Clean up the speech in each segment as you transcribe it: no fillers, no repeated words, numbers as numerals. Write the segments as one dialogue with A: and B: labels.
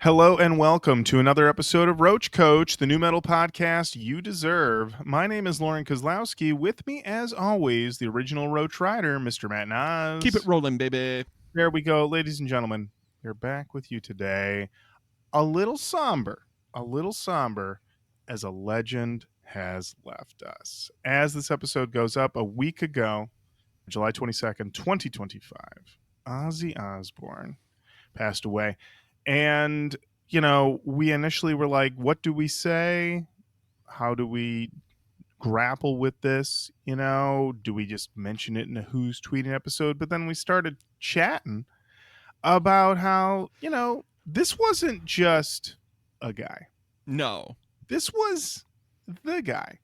A: Hello and welcome to another episode of Roach, Koach, the new metal podcast you deserve. My name is Lorin Kozlowski. With me, as always, the original Roach rider, Mr. Matt Nas.
B: Keep it rolling, baby.
A: There we go, ladies and gentlemen. We're back with you today. A little somber, as a legend has left us. As this episode goes up, a week ago, July 22nd, 2025, Ozzy Osborne passed away. And, we initially were like, what do we say? How do we grapple with this? Do we just mention it in a Who's Tweeting episode? But then we started chatting about how, this wasn't just a guy.
B: No.
A: This was the guy.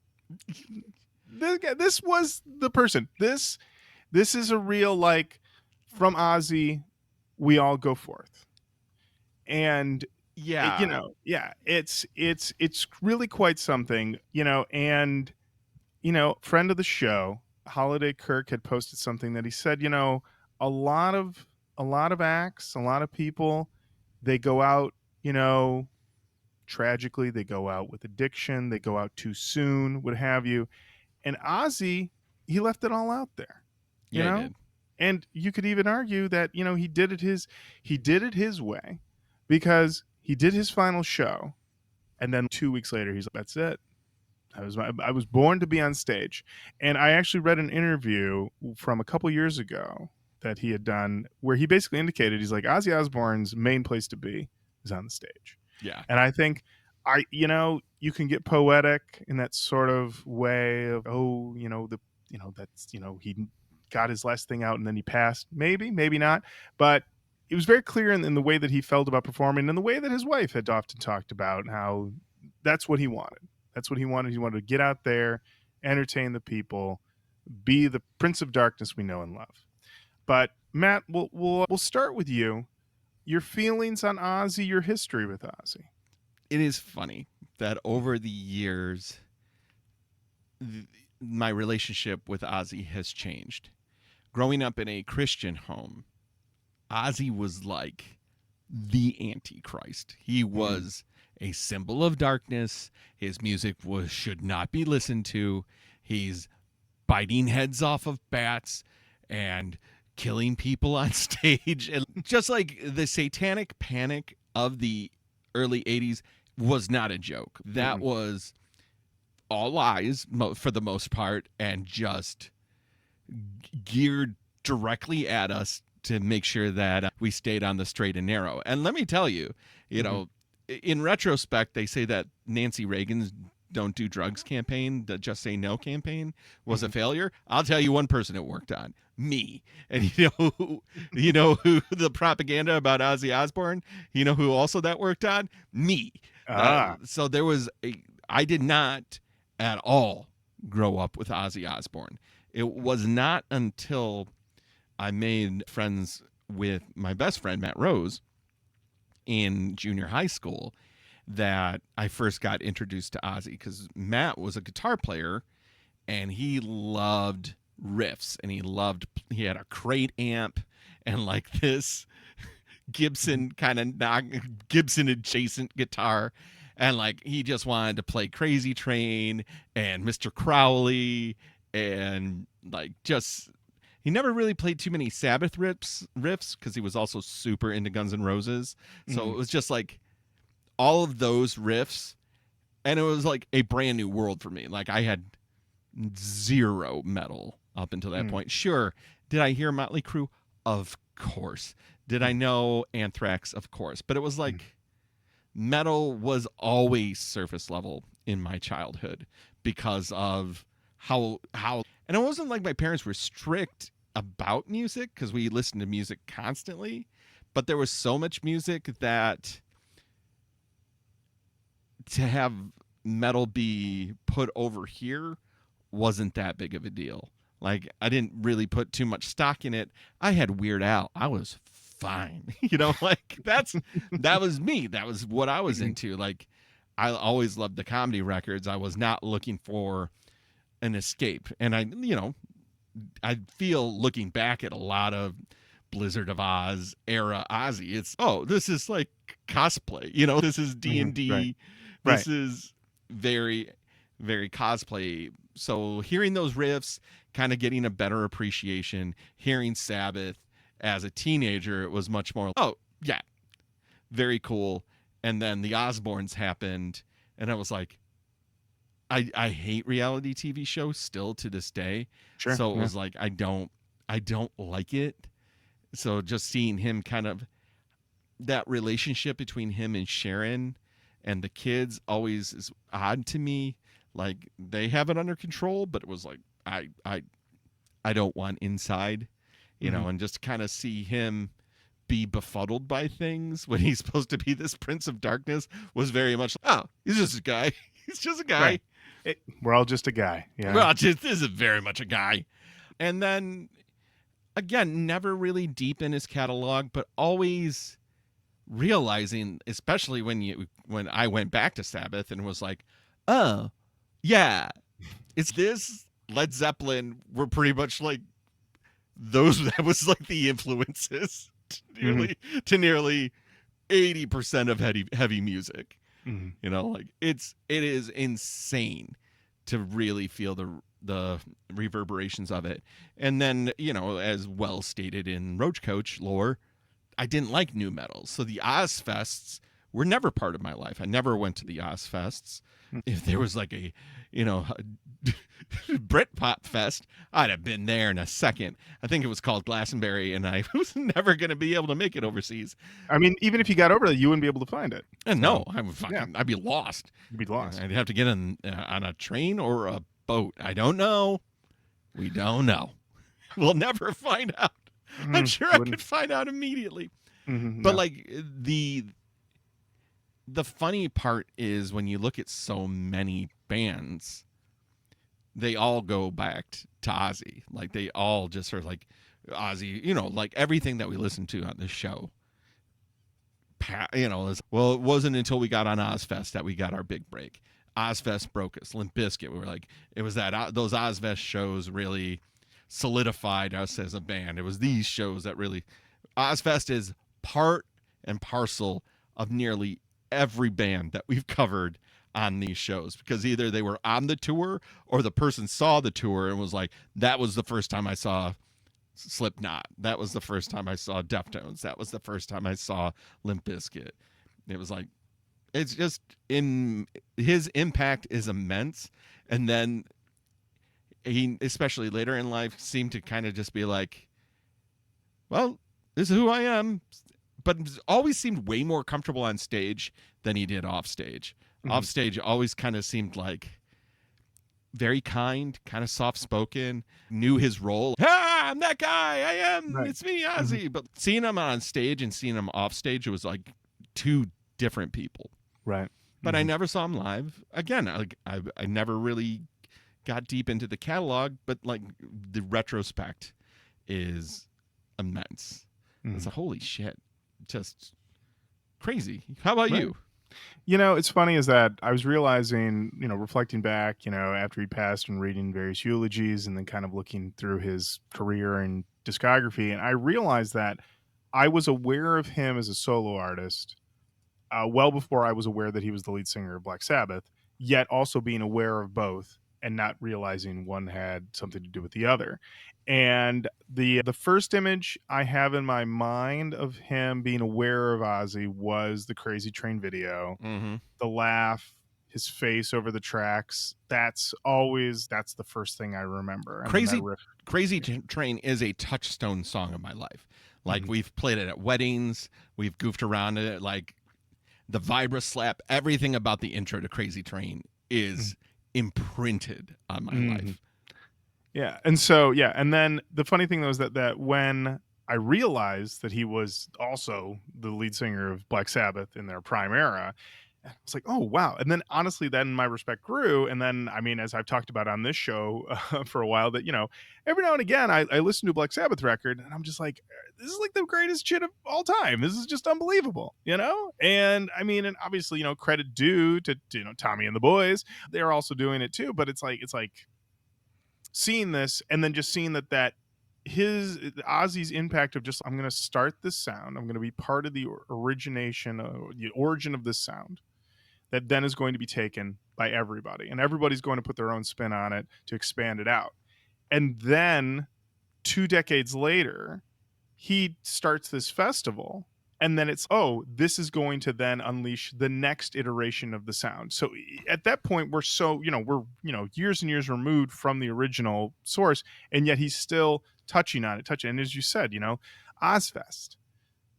A: This was the person. This is a real, from Ozzy, we all go forth. And it's really quite something, and friend of the show, Holiday Kirk, had posted something that he said, a lot of acts, a lot of people, they go out, tragically, they go out with addiction, they go out too soon, what have you. And Ozzy, he left it all out there, you know.
B: He did.
A: And you could even argue that he did it his way, because he did his final show, and then 2 weeks later he's like, that's it. I was born to be on stage. And I actually read an interview from a couple years ago that he had done where he basically indicated, he's like, Ozzy Osbourne's main place to be is on the stage.
B: Yeah.
A: And I think you can get poetic in that sort of way of, he got his last thing out and then he passed. Maybe not. But it was very clear in the way that he felt about performing, and the way that his wife had often talked about how that's what he wanted. That's what he wanted. He wanted to get out there, entertain the people, be the Prince of Darkness we know and love. But Matt, we'll start with you. Your feelings on Ozzy, your history with Ozzy.
B: It is funny that over the years, my relationship with Ozzy has changed. Growing up in a Christian home, Ozzy was like the Antichrist. He was a symbol of darkness. His music should not be listened to. He's biting heads off of bats and killing people on stage. And just like the satanic panic of the early 80s was not a joke. That was all lies for the most part, and just geared directly at us to make sure that we stayed on the straight and narrow. And let me tell you, in retrospect, they say that Nancy Reagan's Don't Do Drugs campaign, the Just Say No campaign, was a failure. I'll tell you one person it worked on: me. And you know who the propaganda about Ozzy Osbourne, who also that worked on? Me. So there was I did not at all grow up with Ozzy Osbourne. It was not until I made friends with my best friend, Matt Rose, in junior high school that I first got introduced to Ozzy, because Matt was a guitar player and he loved riffs, and he had a crate amp and like this Gibson Gibson adjacent guitar, and like he just wanted to play Crazy Train and Mr. Crowley, and like just he never really played too many Sabbath riffs because he was also super into Guns N' Roses. So it was just like all of those riffs, and it was like a brand new world for me. Like I had zero metal up until that point. Sure, did I hear Motley Crue? Of course. Did I know Anthrax? Of course. But it was like metal was always surface level in my childhood because of how and it wasn't like my parents were strict about music, because we listened to music constantly, but there was so much music that to have metal be put over here wasn't that big of a deal. Like I didn't really put too much stock in it. I had Weird Al. I was fine. Like that was me. That was what I was into. Like I always loved the comedy records. I was not looking for an escape. And I feel looking back at a lot of Blizzard of Oz era Ozzy. It's, oh, this is like cosplay. This is
A: Right.
B: D&D.
A: Right.
B: This is very, very cosplay. So hearing those riffs, kind of getting a better appreciation, hearing Sabbath as a teenager, it was much more, oh, yeah, very cool. And then the Osbournes happened, and I was like, I hate reality TV shows still to this day.
A: Sure.
B: So it
A: Yeah.
B: was like, I don't like it. So just seeing him kind of, that relationship between him and Sharon and the kids always is odd to me. Like, they have it under control, but it was like, I don't want inside,
A: Mhm.
B: and just kind of see him be befuddled by things when he's supposed to be this prince of darkness was very much, oh, he's just a guy. He's just a guy.
A: Right. We're all just a guy. Yeah.
B: Well, just, this is very much a guy. And then again, never really deep in his catalog, but always realizing, especially when I went back to Sabbath and was like, oh, yeah, it's this Led Zeppelin were pretty much like those. That was like the influences
A: Mhm.
B: to nearly 80% of heavy music.
A: Mhm.
B: Like it is insane to really feel the reverberations of it. And then, as well stated in Roach Koach lore, I didn't like new metal. So the Ozfests were never part of my life. I never went to the Ozfests. If there was like a Britpop fest, I'd have been there in a second. I think it was called Glastonbury, and I was never going to be able to make it overseas.
A: I mean, even if you got over there, you wouldn't be able to find it.
B: And
A: So,
B: no, I would
A: yeah,
B: I'd be lost.
A: you'd be lost.
B: I'd have to get on a train or a boat. I don't know. We don't know. We'll never find out. I'm sure I
A: Wouldn't.
B: could find out immediately. But
A: No.
B: like the funny part is when you look at so many bands, they all go back to Ozzy. Like, they all just are like Ozzy, like everything that we listen to on this show. Well, it wasn't until we got on Ozfest that we got our big break. Ozfest broke us. Limp Bizkit, we were like, it was that those Ozfest shows really solidified us as a band. It was these shows that really, Ozfest is part and parcel of nearly every band that we've covered on these shows, because either they were on the tour or the person saw the tour and was like, that was the first time I saw Slipknot. That was the first time I saw Deftones. That was the first time I saw Limp Bizkit. It was like, it's just, in his impact is immense. And then he, especially later in life, seemed to kind of just be like, well, this is who I am. But always seemed way more comfortable on stage than he did off stage. Off stage always kind of seemed like very kind, kind of soft spoken, knew his role. Ah, I'm that guy. I am.
A: Right.
B: It's me, Ozzy. But seeing him on stage and seeing him off stage, it was like two different people.
A: Right.
B: But I never saw him live. Again, I never really got deep into the catalog, but like the retrospect is immense. It's a holy shit. Just crazy. How about you?
A: It's funny is that I was realizing, reflecting back, after he passed and reading various eulogies and then kind of looking through his career and discography, and I realized that I was aware of him as a solo artist well before I was aware that he was the lead singer of Black Sabbath, yet also being aware of both and not realizing one had something to do with the other. And the first image I have in my mind of him being aware of Ozzy was the Crazy Train video,
B: Mm-hmm.
A: the laugh, his face over the tracks. That's the first thing I remember. And then that riff.
B: Crazy Train is a touchstone song of my life. Like, we've played it at weddings, we've goofed around it. Like, the vibra slap, everything about the intro to Crazy Train is imprinted on my life.
A: Yeah. And so, yeah. And then the funny thing though is that when I realized that he was also the lead singer of Black Sabbath in their prime era, I was like, oh, wow. And then honestly, then my respect grew. And then, I mean, as I've talked about on this show for a while, that, every now and again, I listen to a Black Sabbath record and I'm just like, this is like the greatest shit of all time. This is just unbelievable, And I mean, and obviously, credit due to, Tommy and the boys. They're also doing it too. But it's like, seeing this and then just seeing that his Ozzy's impact of just, I'm going to start this sound. I'm going to be part of the origination, the origin of this sound that then is going to be taken by everybody, and everybody's going to put their own spin on it to expand it out. And then 2 decades later, he starts this festival, and then it's, oh, this is going to then unleash the next iteration of the sound. So at that point, we're so, we're, years and years removed from the original source, and yet he's still touching on it, and as you said, Ozfest.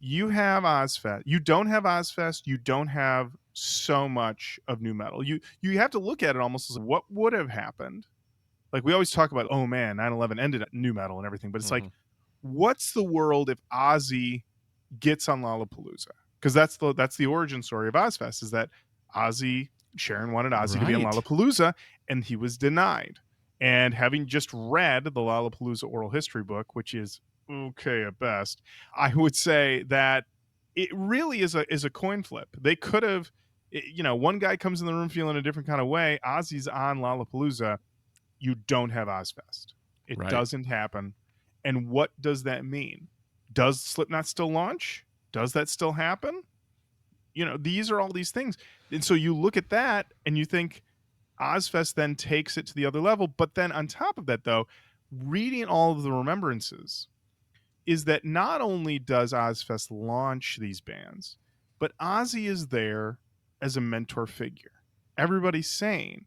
A: You have Ozfest. You don't have Ozfest. You don't have so much of new metal. You have to look at it almost as what would have happened. Like, we always talk about, oh man, 9/11 ended new metal and everything, but it's like, what's the world if Ozzy gets on Lollapalooza? Because that's the origin story of Ozfest, is that Sharon wanted Ozzy to be on
B: Right.
A: Lollapalooza, and he was denied. And having just read the Lollapalooza oral history book, which is okay at best, I would say that it really is a coin flip. They could have, one guy comes in the room feeling a different kind of way. Ozzy's on Lollapalooza. You don't have Ozfest. It
B: Right.
A: doesn't happen. And what does that mean? Does Slipknot still launch? Does that still happen? These are all these things. And so you look at that and you think Ozfest then takes it to the other level. But then on top of that, though, reading all of the remembrances is that not only does Ozfest launch these bands, but Ozzy is there as a mentor figure. Everybody saying,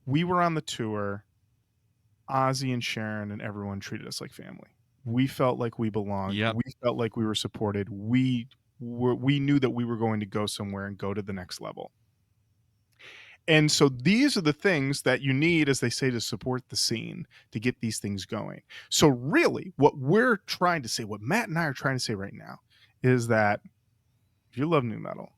A: we were on the tour. Ozzy and Sharon and everyone treated us like family. We felt like we belonged.
B: Yep.
A: We felt like we were supported. We knew that we were going to go somewhere and go to the next level. And so these are the things that you need, as they say, to support the scene, to get these things going. So really, what we're trying to say, what Matt and I are trying to say right now, is that if you love new metal,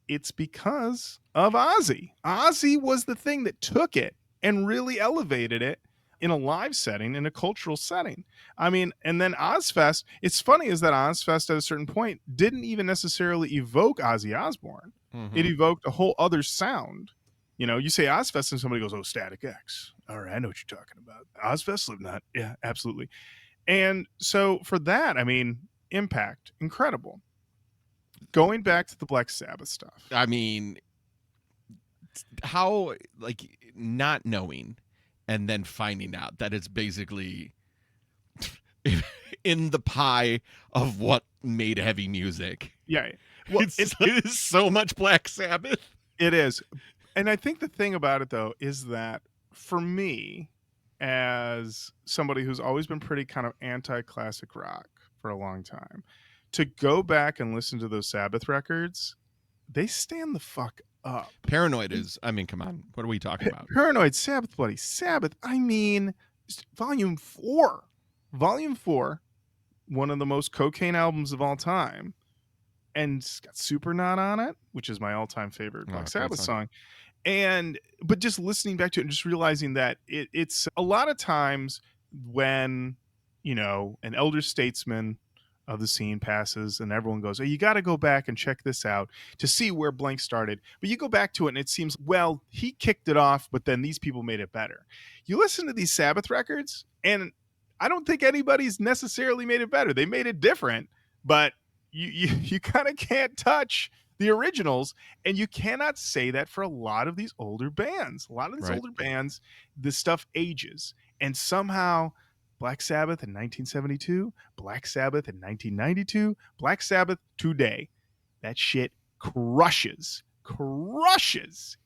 A: it's because of Ozzy. Ozzy was the thing that took it and really elevated it in a live setting, in a cultural setting. I mean, and then Ozfest, it's funny is that Ozfest at a certain point didn't even necessarily evoke Ozzy Osbourne. It evoked a whole other sound. You say Ozfest and somebody goes, oh, Static X. All right, I know what you're talking about. Ozfest, Slipknot. Yeah, absolutely. And so for that, I mean, impact, incredible. Going back to the Black Sabbath stuff.
B: I mean, how, like, not knowing and then finding out that it's basically in the pie of what made heavy music.
A: Yeah. Well,
B: It is so much Black Sabbath.
A: It is. And I think the thing about it, though, is that for me, as somebody who's always been pretty kind of anti-classic rock for a long time, to go back and listen to those Sabbath records, they stand the fuck up.
B: Paranoid is, I mean, come on. What are we talking about?
A: Paranoid, Sabbath, Bloody Sabbath. I mean, Volume 4. Volume 4, one of the most cocaine albums of all time. And it's got Supernaut on it, which is my all-time favorite Black Sabbath song. But just listening back to it and just realizing that it's a lot of times when, an elder statesman of the scene passes and everyone goes, oh, you got to go back and check this out to see where blank started. But you go back to it and it seems, well, he kicked it off, but then these people made it better. You listen to these Sabbath records and I don't think anybody's necessarily made it better. They made it different, but you kind of can't touch the originals, and you cannot say that for a lot of these older bands. A lot of these older bands, this stuff ages, and somehow Black Sabbath in 1972, Black Sabbath in 1992, Black Sabbath today, that shit crushes.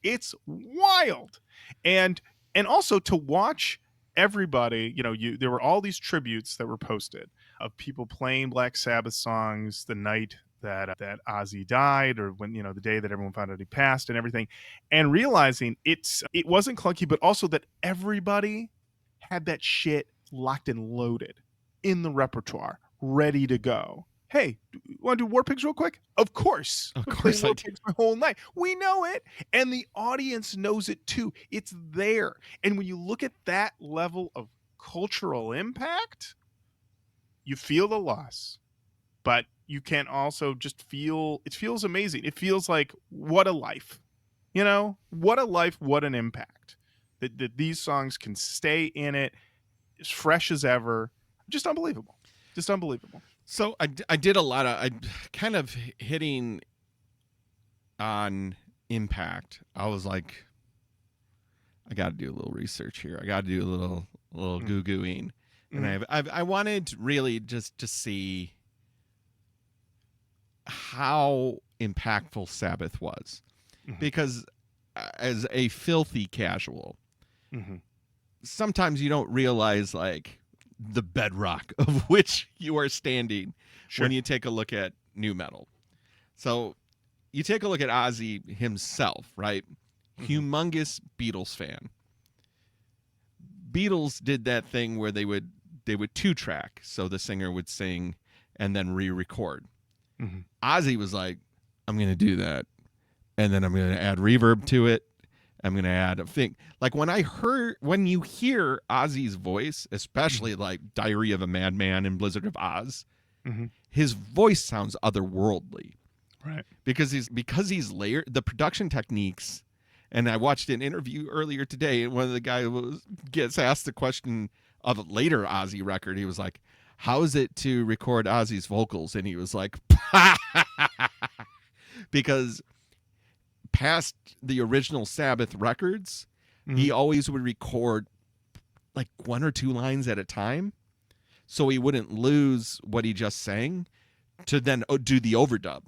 A: It's wild. And also to watch everybody, there were all these tributes that were posted of people playing Black Sabbath songs the night that Ozzy died, or when, the day that everyone found out he passed and everything, and realizing it wasn't clunky, but also that everybody had that shit locked and loaded in the repertoire, ready to go. Hey, want to do War Pigs real quick? Of course.
B: Of course
A: War Pigs my whole night. We know it. And the audience knows it too. It's there. And when you look at that level of cultural impact, you feel the loss, but you can also just feel, it feels amazing. It feels like, what a life, what a life, what an impact that these songs can stay in it. as fresh as ever. Just unbelievable. Just unbelievable.
B: So I did a lot of I kind of hitting on Impact. I was like, I got to do a little research here. I got to do a little
A: Mm.
B: goo-gooing, and
A: Mm.
B: I wanted really just to see how impactful Sabbath was,
A: Mhm.
B: because as a filthy casual,
A: Mhm.
B: sometimes you don't realize like the bedrock of which you are standing when
A: Sure.
B: you take a look at new metal. So you take a look at Ozzy himself, right?
A: Mhm.
B: Humongous Beatles fan. Beatles did that thing where they would two track, so the singer would sing and then re-record.
A: Mhm.
B: Ozzy was like, I'm gonna do that, and then I'm gonna add reverb to it. I'm gonna add a thing. Like when you hear Ozzy's voice,
A: Mhm.
B: especially like Diary of a Madman and Blizzard of Oz,
A: Mhm.
B: his voice sounds otherworldly
A: Right.
B: because he's layered the production techniques. And I watched an interview earlier today, and one of the guys gets asked the question of a later Ozzy record. He was like, "How is it to record Ozzy's vocals?" And he was like, "Because past the original Sabbath records, he
A: Mhm.
B: always would record like one or two lines at a time, so he wouldn't lose what he just sang to then do the overdub,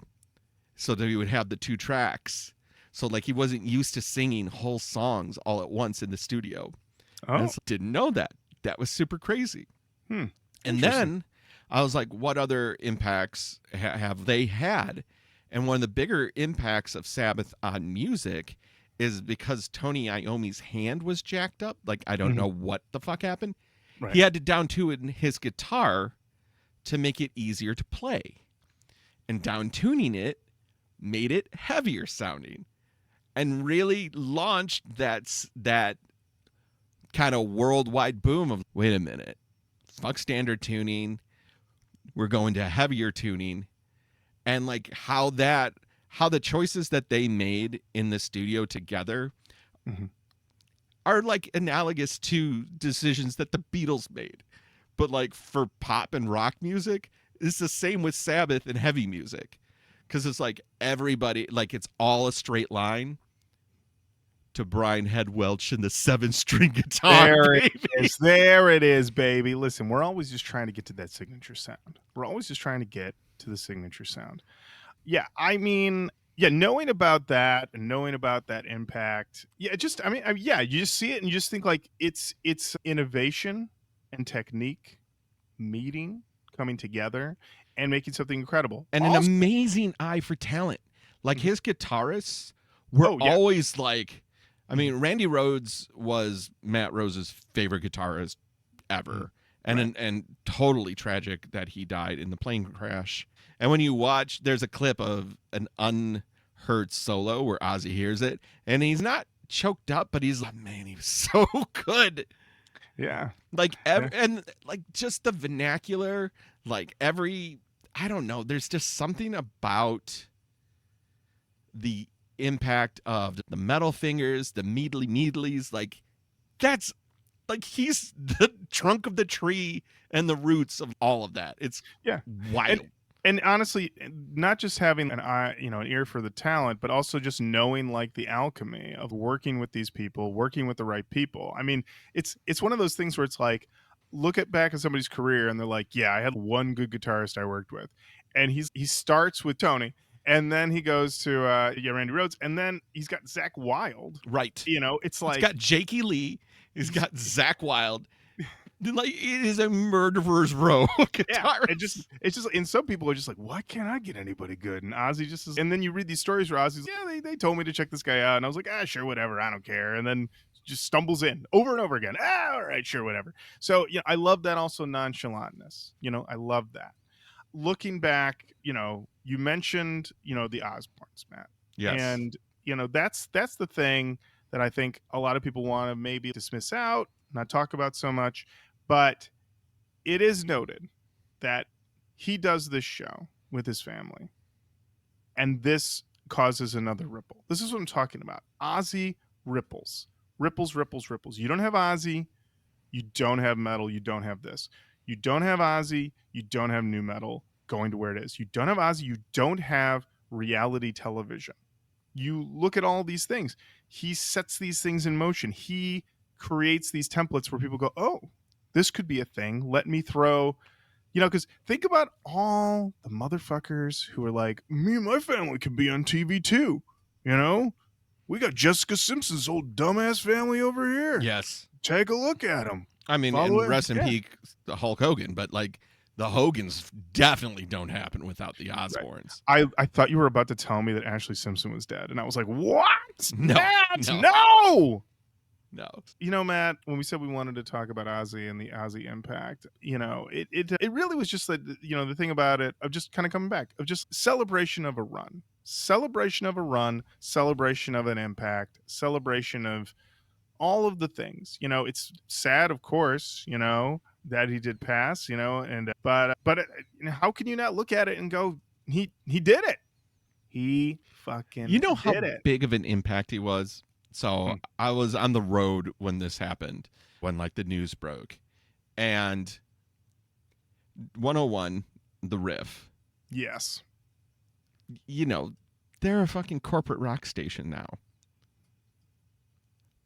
B: so that he would have the two tracks. So like he wasn't used to singing whole songs all at once in the studio. And
A: Oh.
B: so didn't know that. That was super crazy.
A: Hmm.
B: And
A: Interesting.
B: then I was like, what other impacts have they had? And one of the bigger impacts of Sabbath on music is because Tony Iommi's hand was jacked up. Like, I don't
A: Mhm.
B: know what the fuck happened. He
A: Right.
B: had to down tune his guitar to make it easier to play. And down tuning it made it heavier sounding and really launched that kind of worldwide boom of, wait a minute, fuck standard tuning, we're going to heavier tuning. And like how the choices that they made in the studio together
A: Mhm.
B: are like analogous to decisions that the Beatles made. But like for pop and rock music, it's the same with Sabbath and heavy music. Cause it's like everybody, like it's all a straight line to Brian Head Welch and the 7-string guitar,
A: There it
B: baby.
A: is. There it is, baby. Listen, we're always just trying to get to that signature sound. We're always just trying to get to the signature sound. Yeah, I mean, yeah, knowing about that and knowing about that impact, yeah, just yeah, you just see it and you just think like it's innovation and technique meeting, coming together, and making something incredible.
B: And an
A: Also,
B: amazing eye for talent. Like
A: mhm.
B: his guitarists were
A: Oh yeah,
B: always like, I
A: mhm,
B: mean, Randy Rhoads was Matt Rose's favorite guitarist
A: mhm.
B: ever. And,
A: Right.
B: and totally tragic that he died in the plane crash. And when you watch, there's a clip of an unheard solo where Ozzy hears it, and he's not choked up, but he's like, man, he was so good.
A: Yeah,
B: Like
A: yeah.
B: and like just the vernacular, like every, I don't know, there's just something about the impact of the metal fingers, the meadlies, like that's like he's the trunk of the tree and the roots of all of that. It's
A: Yeah. And
B: wild.
A: and honestly, not just having an eye, an ear for the talent, but also just knowing like the alchemy of working with these people, working with the right people. I mean, it's one of those things where it's like look at back at somebody's career and they're like, "Yeah, I had one good guitarist I worked with." And he starts with Tony and then he goes to yeah, Randy Rhoads and then he's got Zach Wild.
B: Right.
A: It's
B: He's
A: like
B: got Jakey Lee. He's
A: he's
B: got Zach Wild. Like it is a murderer's row
A: yeah,
B: guitarist.
A: it's just and some people are just like, why can't I get anybody good? And Ozzy just is, and then you read these stories where Ozzy's, yeah, they told me to check this guy out, and I was like, sure, whatever, I don't care, and then just stumbles in over and over again. All right, sure, whatever. So I love that also nonchalantness. I love that. Looking back, you mentioned the Osbournes, Matt,
B: Yes.
A: and that's the thing that I think a lot of people want to maybe dismiss out, not talk about so much, but it is noted that he does this show with his family, and this causes another ripple. This is what I'm talking about. Ozzy ripples, ripples, ripples, ripples. You don't have Ozzy, You don't have metal. You don't have this. You don't have Ozzy. You don't have new metal going to where it is. You don't have Ozzy. You don't have reality television. You look at all these things. He sets these things in motion. He creates these templates where people go, oh, this could be a thing. Let me throw, because think about all the motherfuckers who are like, me and my family can be on TV too. We got Jessica Simpson's old dumbass family over here.
B: Yes.
A: Take a look at them.
B: I mean,
A: Follow
B: and
A: it.
B: rest in
A: Yeah.
B: peace, the Hulk Hogan, but like the Hogans definitely don't happen without the Osbornes.
A: I thought you were about to tell me that Ashley Simpson was dead, and I was like, what?
B: No,
A: Matt,
B: no.
A: no. Matt, when we said we wanted to talk about Ozzy and the Ozzy impact, it really was just like, the thing about it of just kind of coming back, of just celebration of a run, celebration of an impact, celebration of all of the things. It's sad, of course, that he did pass, and but how can you not look at it and go, he did it. He fucking
B: You know how
A: did it.
B: big of an impact he was? So I was on the road when this happened, when like the news broke. And 101, the riff.
A: Yes.
B: They're a fucking corporate rock station now.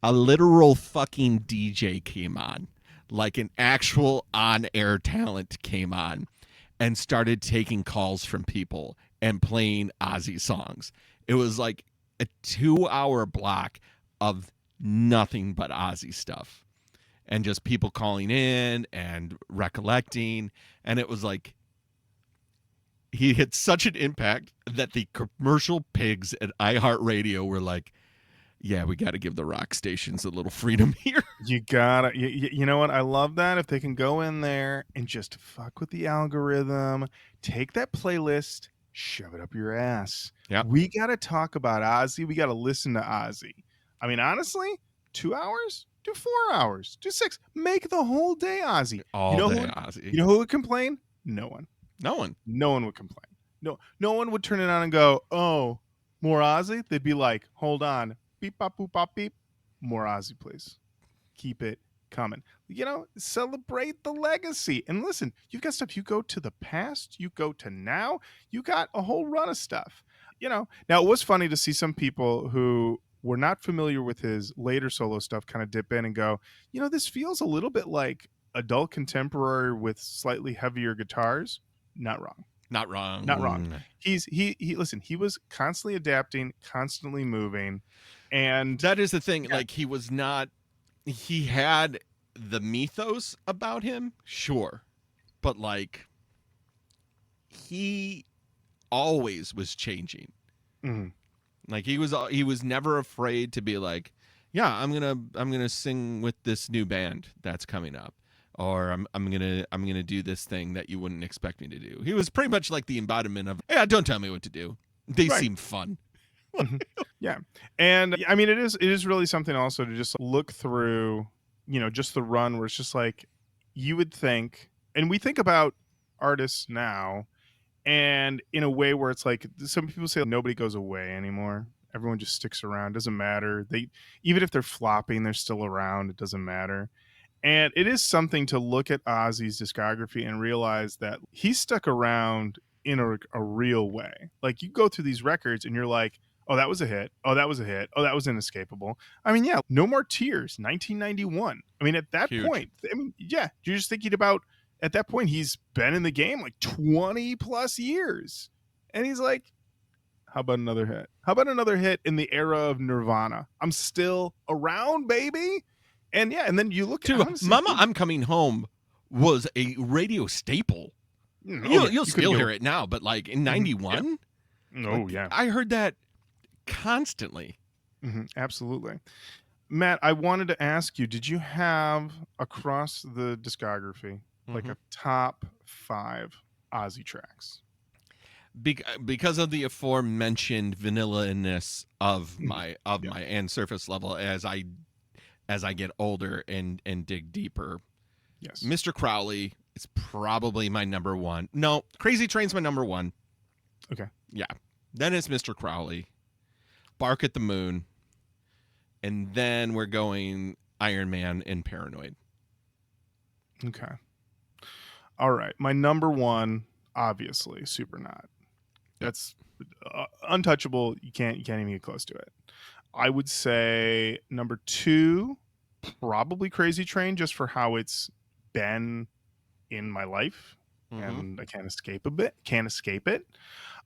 B: A literal fucking DJ came on. Like an actual on-air talent came on and started taking calls from people and playing Ozzy songs. It was like a 2-hour block of nothing but Ozzy stuff. And just people calling in and recollecting. And it was like, he had such an impact that the commercial pigs at iHeartRadio were like, yeah, we got to give the rock stations a little freedom here.
A: You gotta, you know what? I love that. If they can go in there and just fuck with the algorithm, take that playlist, shove it up your ass.
B: Yep.
A: We got to talk about Ozzy. We got to listen to Ozzy. I mean, honestly, 2 hours, do 4 hours, do 6, make the whole day Ozzy.
B: Ozzy.
A: You know who would complain? No one.
B: No one.
A: No one would complain. No one would turn it on and go, oh, more Ozzy? They'd be like, hold on. Beep, bop, boop, bop, beep. More Ozzy, please. Keep it coming. Celebrate the legacy. And listen, you've got stuff. You go to the past, you go to now, you got a whole run of stuff. Now it was funny to see some people who were not familiar with his later solo stuff kind of dip in and go, this feels a little bit like adult contemporary with slightly heavier guitars. Not wrong.
B: Not wrong.
A: Not wrong. Listen, he was constantly adapting, constantly moving. And
B: that is the thing. Yeah. Like, he had the mythos about him, sure. But like, he always was changing.
A: Mm-hmm.
B: Like he was never afraid to be like, yeah, I'm gonna sing with this new band that's coming up. Or I'm gonna do this thing that you wouldn't expect me to do. He was pretty much like the embodiment of, yeah, don't tell me what to do. They seem fun.
A: Yeah, and I mean, it is really something also to just look through, just the run where it's just like, you would think, and we think about artists now, and in a way where it's like, some people say nobody goes away anymore. Everyone just sticks around. Doesn't matter. Even if they're flopping, they're still around. It doesn't matter. And it is something to look at Ozzy's discography and realize that he stuck around in a real way. Like, you go through these records and you're like, oh, that was a hit. Oh, that was a hit. Oh, that was inescapable. I mean, yeah, No More Tears, 1991. I mean, at that point, yeah, you're just thinking about, at that point, he's been in the game like 20 plus years. And he's like, how about another hit? How about another hit in the era of Nirvana? I'm still around, baby. And yeah, and then you look
B: at Mama, I'm Coming Home was a radio staple. You'll still hear it now, but like in 91?
A: Yeah. Oh, yeah.
B: I heard that constantly.
A: Mm-hmm, absolutely. Matt, I wanted to ask you, did you have across the discography like a top 5 Ozzy tracks?
B: Because of the aforementioned vanilla-ness of my and surface level as I get older and dig deeper.
A: Yes.
B: Mr. Crowley is probably my number 1. No, Crazy Train's my number 1.
A: Okay.
B: Yeah. Then it's Mr. Crowley, Bark at the Moon, and then we're going Iron Man and Paranoid.
A: Okay. All right. My number one, obviously, Supernaut.
B: Yep.
A: That's untouchable. You can't even get close to it. I would say number two, probably Crazy Train, just for how it's been in my life,
B: Mm-hmm.
A: and I can't escape a bit. Can't escape it.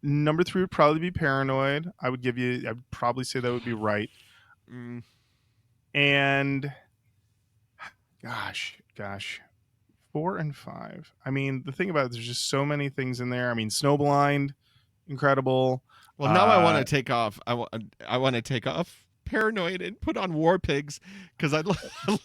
A: Number three would probably be Paranoid. I would give you. I'd probably say that would be right.
B: Mm.
A: And gosh, four and five. I mean, the thing about it, there's just so many things in there. I mean, Snowblind, incredible.
B: Well, now I want
A: Uh,
B: to take off. I want to take off Paranoid and put on War Pigs because I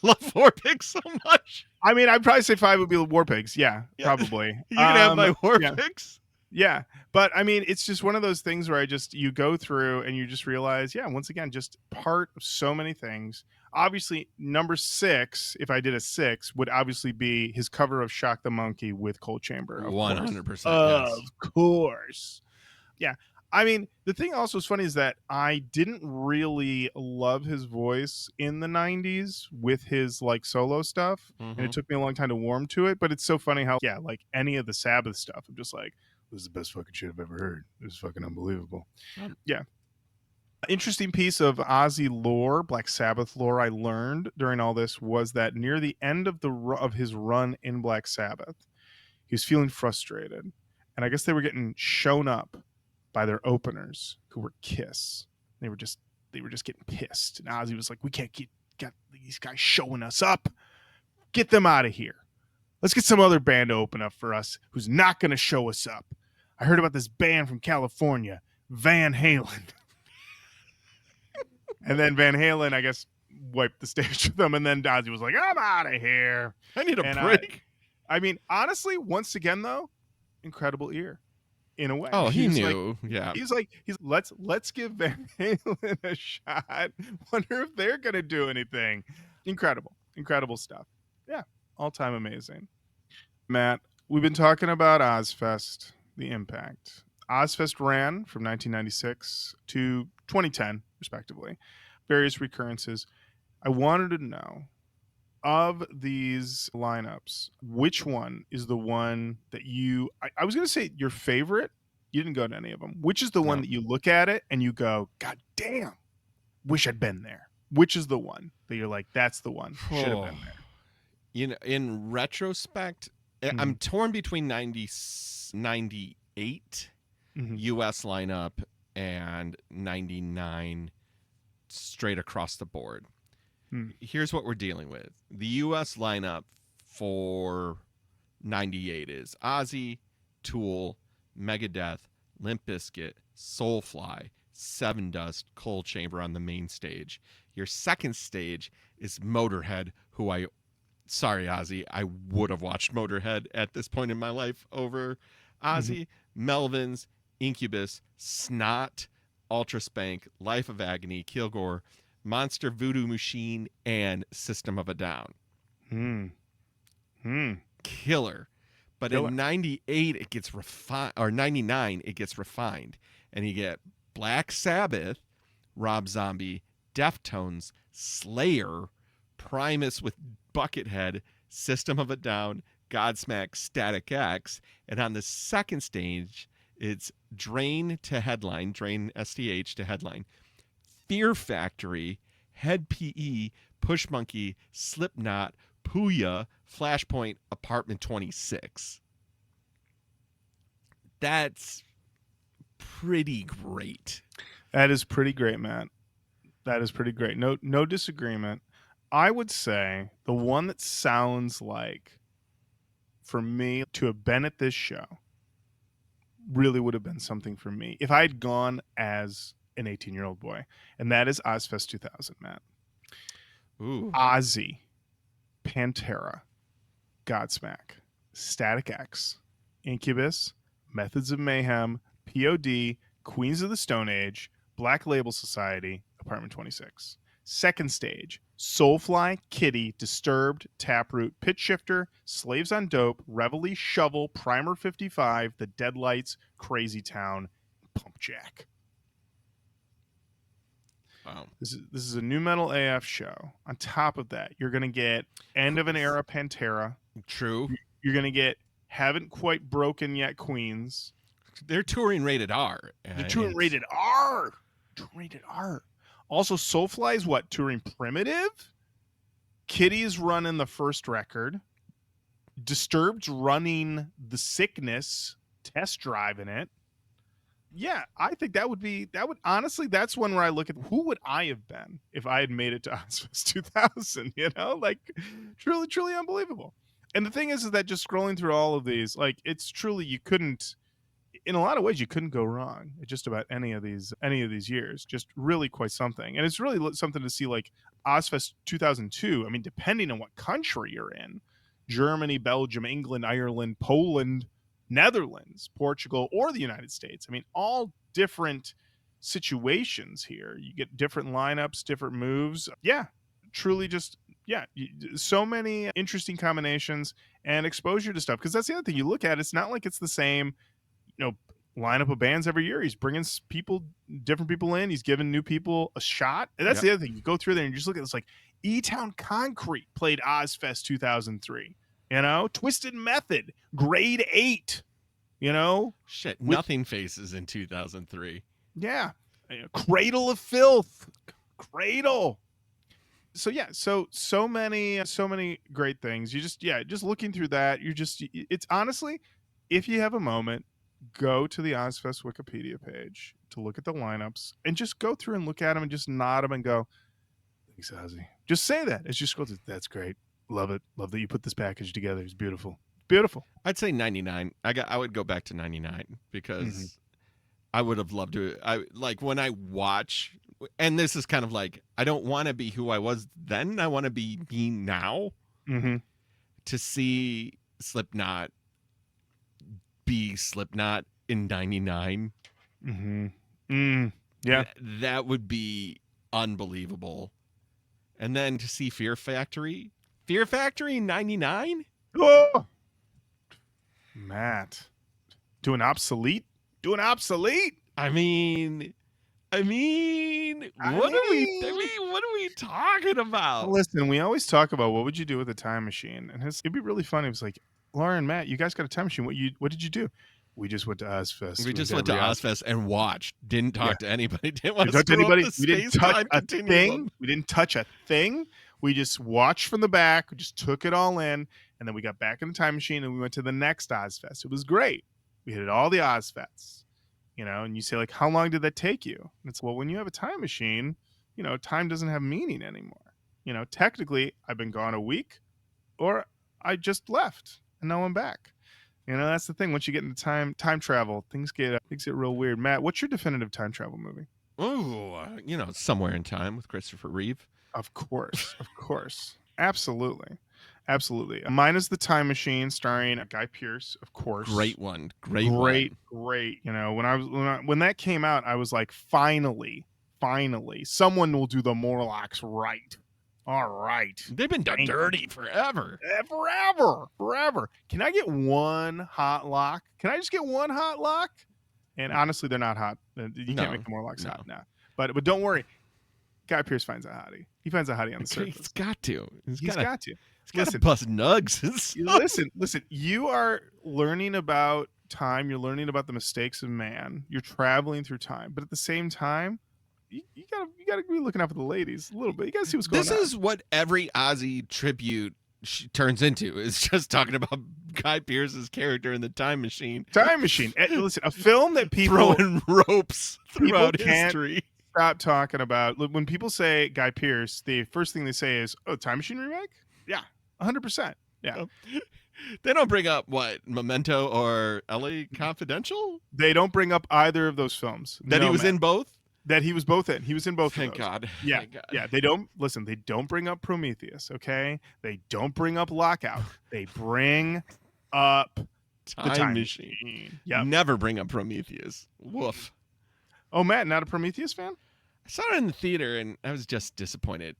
B: love War Pigs so much.
A: I mean, I'd probably say five would be War Pigs. Yeah,
B: Yeah,
A: probably.
B: you can have my War
A: Yeah,
B: Pigs.
A: yeah. But I mean, it's just one of those things where you go through and you just realize, yeah, once again, just part of so many things. Obviously, number six, if I did a six, would obviously be his cover of Shock the Monkey with Cold Chamber, of course.
B: 100%.
A: Of
B: Yes.
A: course. Yeah. I mean, the thing also is funny is that I didn't really love his voice in the 90s with his like solo stuff. And
B: Mm-hmm.
A: it took me a long time to warm to it. But it's so funny how, yeah, like any of the Sabbath stuff, I'm just like, this is the best fucking shit I've ever heard. This is fucking unbelievable. Yeah. Interesting piece of Ozzy lore, Black Sabbath lore I learned during all this was that near the end of of his run in Black Sabbath, he was feeling frustrated. And I guess they were getting shown up by their openers who were Kiss. They were just getting pissed. And Ozzy was like, we can't get these guys showing us up. Get them out of here. Let's get some other band to open up for us who's not going to show us up. I heard about this band from California, Van Halen. And then Van Halen, I guess, wiped the stage with them. And then Ozzy was like, I'm out of here.
B: I need a
A: And
B: break.
A: I mean, honestly, once again, though, incredible ear in a way.
B: Oh, he
A: He's like,
B: knew. Yeah.
A: let's give Van Halen a shot. Wonder if they're gonna do anything. Incredible stuff. Yeah, all time amazing. Matt, we've been talking about Ozfest, the impact. Ozfest ran from 1996 to 2010, respectively. Various recurrences. I wanted to know of these lineups, which one is the one that I was going to say your favorite. You didn't go to any of them. Which is the one
B: No.
A: that you look at it and you go, God damn, wish I'd been there? Which is the one that you're like, that's the one, should have
B: Oh.
A: been there?
B: You know, in retrospect, I'm torn between 98
A: Mm-hmm.
B: US lineup and 99 straight across the board.
A: Mm-hmm.
B: Here's what we're dealing with. The US lineup for 98 is Ozzy, Tool, Megadeth, Limp Bizkit, Soulfly, Seven Dust, Cold Chamber on the main stage. Your second stage is Motorhead, who sorry, Ozzy, I would have watched Motorhead at this point in my life over Ozzy, Melvins, Incubus, Snot, Ultra Spank, Life of Agony, Kilgore, Monster Voodoo Machine, and System of a Down. Killer. But
A: Killer.
B: in 98, it gets refined, or 99, it gets refined. And you get Black Sabbath, Rob Zombie, Deftones, Slayer, Primus with Buckethead, System of a Down, Godsmack, Static X. And on the second stage, it's Drain to headline, Drain STH to headline, Fear Factory, Head PE, Push Monkey, Slipknot, Puya, Flashpoint, Apartment 26. That's pretty great.
A: That is pretty great, Matt. That is pretty great. No disagreement. I would say the one that sounds like, for me to have been at this show, really would have been something for me if I had gone as an 18-year-old boy, and that is Ozfest 2000, Matt.
B: Ooh.
A: Ozzy, Pantera, Godsmack, Static X, Incubus, Methods of Mayhem, POD, Queens of the Stone Age, Black Label Society, Apartment 26. Second stage, Soulfly, Kitty, Disturbed, Taproot, Pitch Shifter, Slaves on Dope, Reveille, Shovel, Primer 55, The Deadlights, Crazy Town, Pump Jack.
B: Wow.
A: This is a new metal AF show. On top of that, you're going to get end of an era Pantera.
B: True.
A: You're going to get Haven't Quite Broken Yet Queens.
B: They're touring rated R.
A: They're touring rated R. Rated R. Also, Soulfly's what? Touring Primitive? Kitty's running the first record. Disturbed's running The Sickness, test driving it. Yeah, I think that would honestly, that's one where I look at who would I have been if I had made it to Ozfest 2000, like truly, truly unbelievable. And the thing is that just scrolling through all of these, like it's truly, you couldn't, in a lot of ways, you couldn't go wrong at just about any of these years. Just really quite something. And it's really something to see like Ozfest 2002. I mean, depending on what country you're in, Germany, Belgium, England, Ireland, Poland, Netherlands, Portugal, or the United States. I mean, all different situations here. You get different lineups, different moves. Yeah, truly just, yeah, so many interesting combinations and exposure to stuff. Because that's the other thing you look at. It's not like it's the same, lineup of bands every year. He's bringing different people in. He's giving new people a shot. And that's the other thing. You go through there and you just look at this, like E-Town Concrete played Ozfest 2003. Twisted Method, Grade 8.
B: Shit, Nothing Faces in 2003.
A: Yeah, Cradle of Filth, Cradle. So yeah, so many great things. You just looking through that. It's honestly, if you have a moment, go to the Ozfest Wikipedia page to look at the lineups and just go through and look at them and just nod them and go, "Thanks, Ozzy." Just say that. It's just go through. That's great. Love it. Love that you put this package together. It's beautiful. Beautiful.
B: I'd say 99. I would go back to 99 because I would have loved to. I like when I watch, and this is kind of like, I don't want to be who I was then. I want to be me now. To see Slipknot be Slipknot in 99.
A: Yeah.
B: That would be unbelievable. And then to see Fear Factory in 99?
A: Oh! Matt. Doing obsolete?
B: I mean, what are we talking about?
A: Listen, we always talk about what would you do with a time machine, and it'd be really funny. It was like, Lorin and Matt, you guys got a time machine. What did you do? We just went to Ozfest.
B: We just went to Ozfest and watched. Didn't talk to anybody.
A: Didn't talk to anybody. We didn't touch a thing. We didn't touch a thing. We just watched from the back. We just took it all in, and then we got back in the time machine and we went to the next Ozfest. It was great. We hit all the Ozfests. And you say, like, how long did that take you? And it's, well, when you have a time machine, time doesn't have meaning anymore. Technically, I've been gone a week, or I just left and now I'm back. That's the thing. Once you get into time travel, things get real weird. Matt, what's your definitive time travel movie?
B: Oh, Somewhere in Time with Christopher Reeve.
A: Of course. Absolutely. Mine is The Time Machine, starring Guy Pearce, of course.
B: Great one.
A: Great. When that came out, I was like, finally, someone will do the Morlocks right. All right.
B: They've been done dirty forever.
A: Forever. Can I get one hot lock? Can I just get one hot lock? And honestly, they're not hot. You can't make the Morlocks hot now. But don't worry. Guy Pearce finds a hottie. He finds a hottie on the surface.
B: He's got to.
A: He's got to.
B: Listen, bust nugs.
A: listen. You are learning about time. You're learning about the mistakes of man. You're traveling through time. But at the same time, you gotta be looking out for the ladies a little bit. You gotta see what's going on.
B: This is what every Ozzy tribute turns into. Is just talking about Guy Pearce's character in the Time Machine.
A: Listen, a film that people
B: throwing ropes throughout history.
A: Stop talking about. When people say Guy Pearce, the first thing they say is, "Oh, Time Machine remake." Yeah, 100%. Yeah.
B: They don't bring up what Memento or LA Confidential.
A: They don't bring up either of those films.
B: That he was in both.
A: That he was both in. He was in both.
B: Thank
A: of those.
B: God.
A: Yeah.
B: Thank God.
A: Yeah. They don't bring up Prometheus. Okay. They don't bring up Lockout. They bring up
B: the Time Machine.
A: Yeah.
B: Never bring up Prometheus. Woof.
A: Oh, Matt, not a Prometheus fan?
B: I saw it in the theater and I was just disappointed.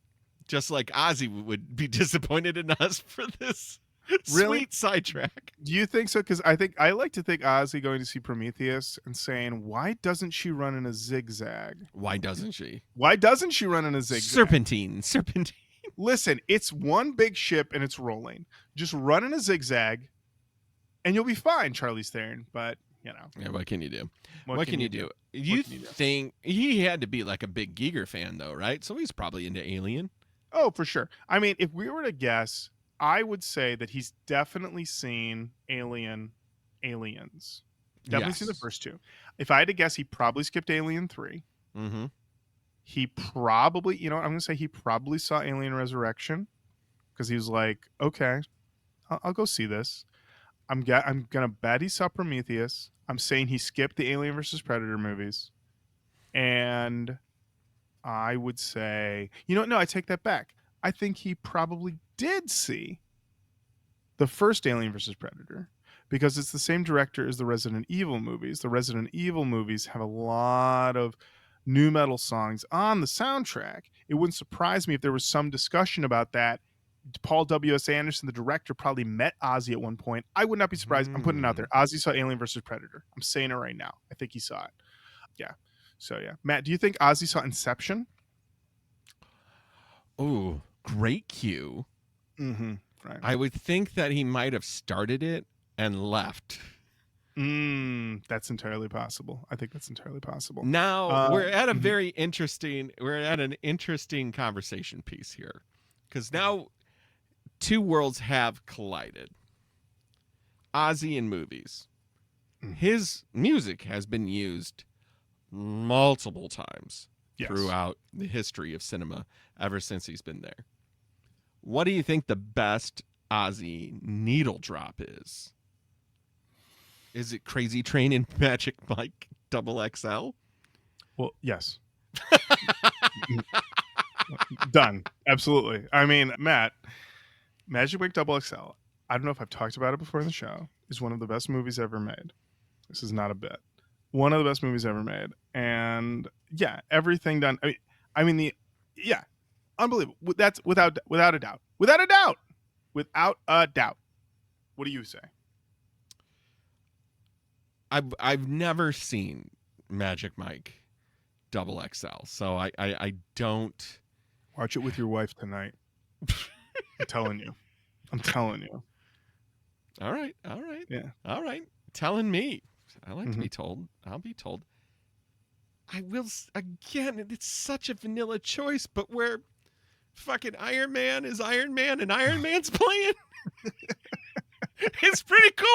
B: Just like Ozzy would be disappointed in us for this sweet sidetrack.
A: Do you think so? Because I like to think Ozzy going to see Prometheus and saying, why doesn't she run in a zigzag?
B: Why doesn't she?
A: Why doesn't she run in a zigzag?
B: Serpentine.
A: Listen, it's one big ship and it's rolling. Just run in a zigzag and you'll be fine, Charlize Theron. But,
B: Yeah, what can you do?
A: what
B: What
A: can
B: can
A: you
B: you
A: do?
B: do?
A: What
B: You
A: can you do?
B: think he had to be like a big Giger fan, though, right? So he's probably into Alien.
A: Oh, for sure. I mean, if we were to guess, I would say that he's definitely seen Aliens. Definitely seen the
B: Yes.
A: first two. If I had to guess, he probably skipped Alien 3.
B: Mm-hmm.
A: He probably, I'm going to say he probably saw Alien Resurrection because he was like, okay, I'll go see this. I'm gonna bet he saw Prometheus. I'm saying he skipped the Alien versus Predator movies, and I would say, no, I take that back. I think he probably did see the first Alien versus Predator because it's the same director as the Resident Evil movies. The Resident Evil movies have a lot of new metal songs on the soundtrack. It wouldn't surprise me if there was some discussion about that. Paul W.S. Anderson, the director, probably met Ozzy at one point. I would not be surprised. I'm putting it out there. Ozzy saw Alien versus Predator. I'm saying it right now. I think he saw it. Yeah. So, yeah. Matt, do you think Ozzy saw Inception?
B: Oh, great cue.
A: Mm-hmm. Right.
B: I would think that he might have started it and left.
A: That's entirely possible. I think that's entirely possible.
B: Now we're at a
A: Mhm.
B: very interesting. We're at an interesting conversation piece here, because now two worlds have collided. Ozzy in movies.
A: Mhm.
B: His music has been used multiple times
A: Yes.
B: throughout the history of cinema ever since he's been there. What do you think the best Ozzy needle drop is? Is it Crazy Train and Magic Mike Double XL?
A: Well, yes. Done. Absolutely. I mean, Matt, Magic Mike Double XL. I don't know if I've talked about it before in the show. Is one of the best movies ever made. This is not a bit. One of the best movies ever made, and yeah, everything done. Yeah, unbelievable. That's without a doubt. Without a doubt. Without a doubt. What do you say?
B: I've never seen Magic Mike Double XL, so I don't.
A: Watch it with your wife tonight. I'm telling you. I'm telling you.
B: All right, all right,
A: Yeah.
B: all right. Telling me, I like to
A: Mm-hmm.
B: be told. I'll be told. I will again. It's such a vanilla choice, but where fucking Iron Man is Iron Man and Iron Man's playing, it's pretty cool.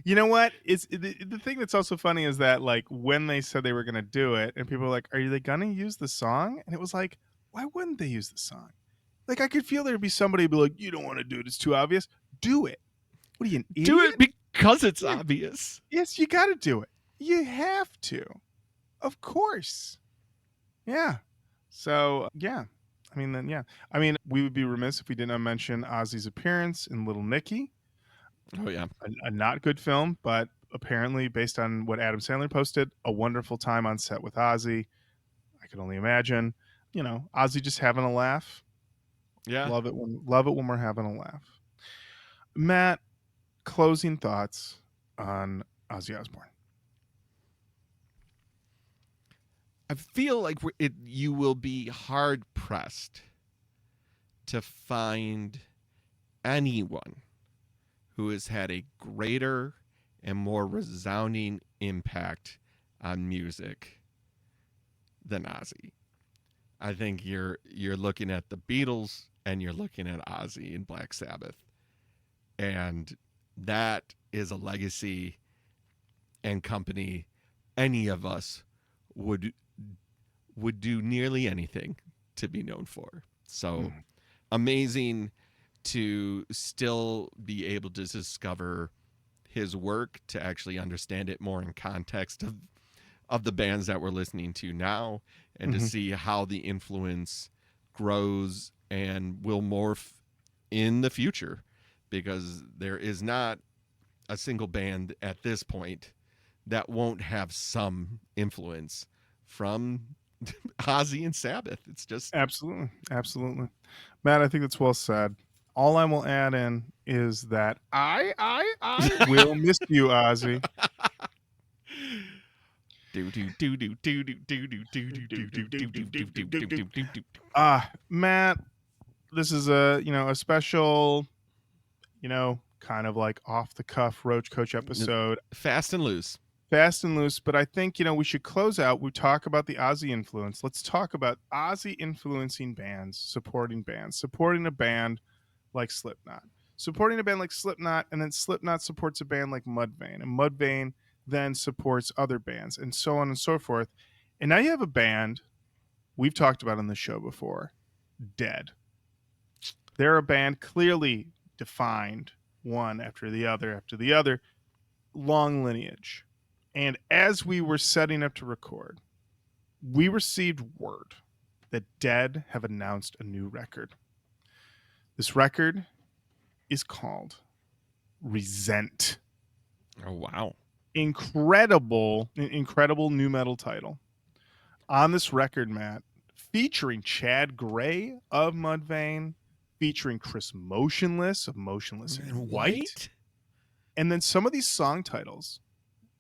A: You know what? It's the thing that's also funny is that like when they said they were going to do it, and people were like, "Are they going to use the song?" And it was like, why wouldn't they use the song? Like I could feel there'd be somebody who'd be like, "You don't want to do it; it's too obvious." Do it. What are you, an
B: Do
A: idiot?
B: it because it's
A: Yeah.
B: obvious.
A: Yes, you got to do it. You have to, of course. Yeah. So yeah. I mean, then yeah. I mean, we would be remiss if we did not mention Ozzy's appearance in Little Nicky.
B: Oh yeah.
A: A not good film, but apparently, based on what Adam Sandler posted, a wonderful time on set with Ozzy. I can only imagine. Ozzy just having a laugh.
B: Yeah.
A: Love it when we're having a laugh. Matt, closing thoughts on Ozzy Osbourne.
B: I feel like you will be hard pressed to find anyone who has had a greater and more resounding impact on music than Ozzy. I think you're looking at the Beatles and you're looking at Ozzy and Black Sabbath, and that is a legacy and company any of us would do nearly anything to be known for. So amazing to still be able to discover his work, to actually understand it more in context of the bands that we're listening to now, and to
A: Mm-hmm.
B: see how the influence grows and will morph in the future, because there is not a single band at this point that won't have some influence from Ozzy and Sabbath. It's just
A: Absolutely, absolutely, Matt. I think that's well said. All I will add in is that I will miss you, Ozzy.
B: do do do do do do do do do do do do do do do do do.
A: Matt, this is a a special, kind of like off the cuff Roach Coach episode,
B: Fast and loose.
A: fast and loose. But I think we should close out. We talk about the Ozzy influence. Let's talk about Ozzy influencing bands, supporting a band like Slipknot, supporting a band like Slipknot, and then Slipknot supports a band like Mudvayne, and Mudvayne then supports other bands, and so on and so forth. And now you have a band we've talked about on the show before, Dead. They're a band clearly defined, one after the other, long lineage. And as we were setting up to record, we received word that Dead have announced a new record. This record is called Resent.
B: Oh, wow.
A: Incredible new metal title. On this record, Matt, featuring Chad Gray of Mudvayne, featuring Chris Motionless of Motionless in White. And then some of these song titles: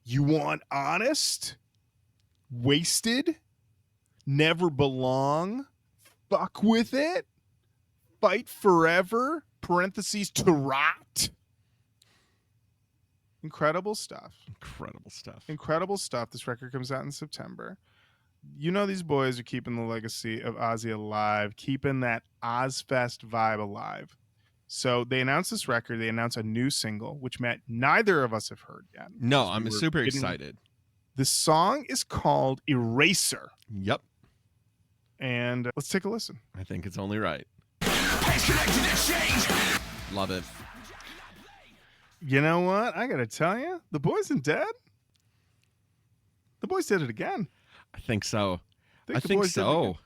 A: You Want Honest, Wasted, Never Belong, Fuck With It, Fight Forever, parentheses, to Rot. Incredible stuff. Incredible stuff. This record comes out in September. These boys are keeping the legacy of Ozzy alive, keeping that Ozfest vibe alive. So they announced this record. They announced a new single, which, Matt, neither of us have heard yet.
B: No, I'm super excited.
A: The song is called Eraser.
B: Yep.
A: And let's take a listen.
B: I think it's only right. Love it.
A: You know what? I got to tell you, the boys in Dead, the boys did it again.
B: I think so. I think so.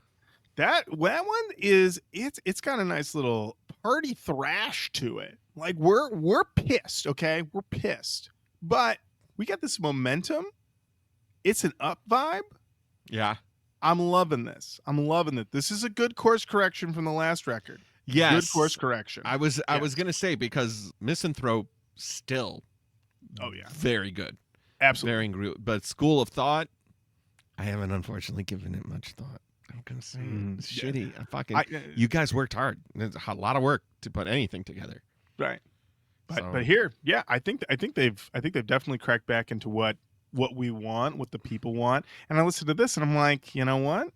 A: That one is it's got a nice little party thrash to it. Like we're pissed, okay? We're pissed. But we got this momentum. It's an up vibe.
B: Yeah.
A: I'm loving this. I'm loving it. This is a good course correction from the last record.
B: Yes.
A: Good course correction.
B: I was going to say, because Misanthrope still very good.
A: Absolutely.
B: Very good. But School of Thought, I haven't unfortunately given it much thought. I'm gonna say it's shitty. You guys worked hard. There's a lot of work to put anything together.
A: Right. But here, yeah, I think they've definitely cracked back into what we want, what the people want. And I listened to this and I'm like, you know what?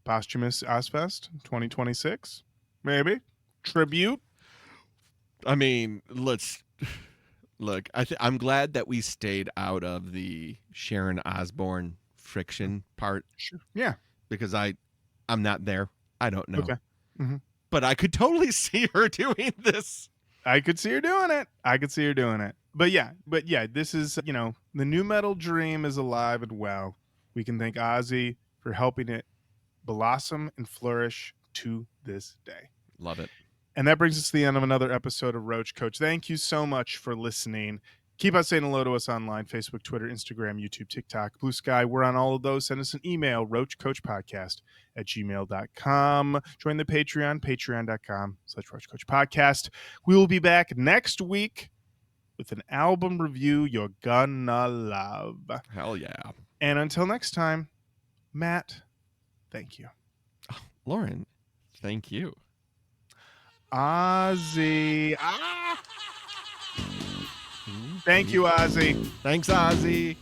A: Posthumous Ozfest 2026, maybe tribute.
B: I mean, let's look. I'm glad that we stayed out of the Sharon Osborne friction part.
A: Sure. Yeah.
B: Because I'm not there. I don't know.
A: Okay. Mm-hmm.
B: But I could totally see her doing this.
A: I could see her doing it. But yeah, this is, the new metal dream is alive and well. We can thank Ozzy for helping it blossom and flourish to this day.
B: Love it.
A: And that brings us to the end of another episode of Roach Coach. Thank you so much for listening. Keep on saying hello to us online: Facebook, Twitter, Instagram, YouTube, TikTok, Blue Sky. We're on all of those. Send us an email, roachcoachpodcast@gmail.com. Join the Patreon, patreon.com/roachcoachpodcast. We will be back next week with an album review you're gonna love.
B: Hell yeah.
A: And until next time, Matt, thank you.
B: Oh, Lorin, thank you.
A: Ozzy. Thank you, Ozzy.
B: Thanks, Ozzy.